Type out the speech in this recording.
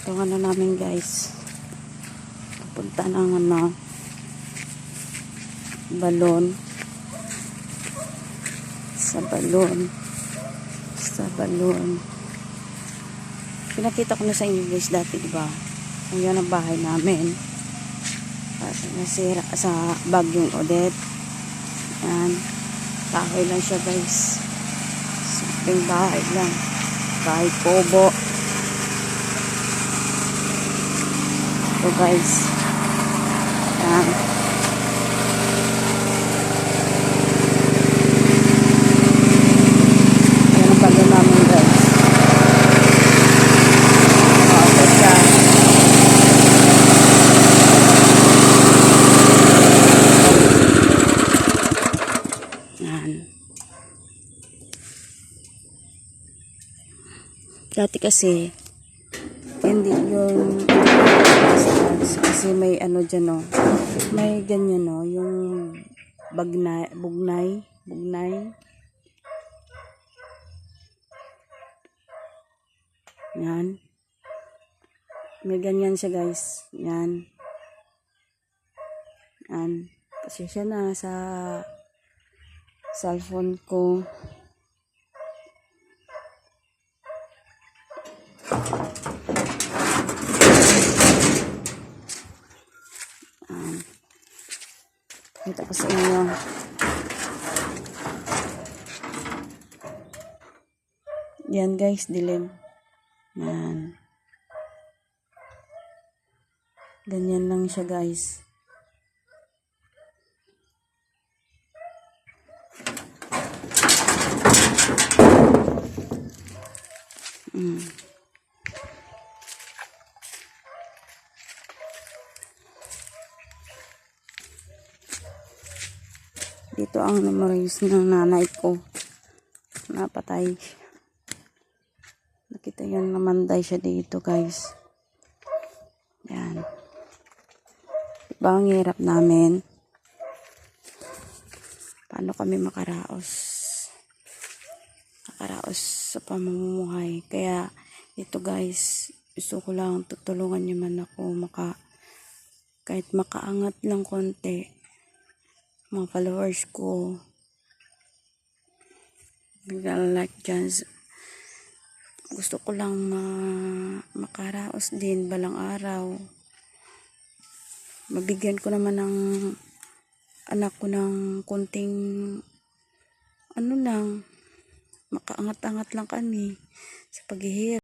Yung ano namin guys, pupunta ng balon. Sa balon. Pinakita ko na sa English dati, diba? Yan ang bahay namin. At nasira sa bagyong Odette. Yan. Bahay lang siya guys. Simpleng bahay lang. Bahay kubo. Ito guys. Yan. Yan ang bago namin guys. Okay siya. Yan. Dati kasi hindi yung kasi may ano dyan o, may ganyan o, yung bugnay yan, may ganyan siya guys, yan pasensya na sa cellphone ko. Kita ko sa inyo. Yan guys, dilim. Yan. Ganyan lang siya guys. Dito ang memories ng nanay ko. Napatay. Nakita yun, namanday siya dito guys. Yan. Diba ang hirap namin? Paano kami makaraos sa pamumuhay? Kaya ito guys, gusto ko lang tutulungan niyo man ako kahit makaangat lang konti. Mga followers ko, like dyan, gusto ko lang makaraos din balang araw. Mabigyan ko naman ng anak ko ng konting ano lang, makaangat-angat lang kami sa paghihirap.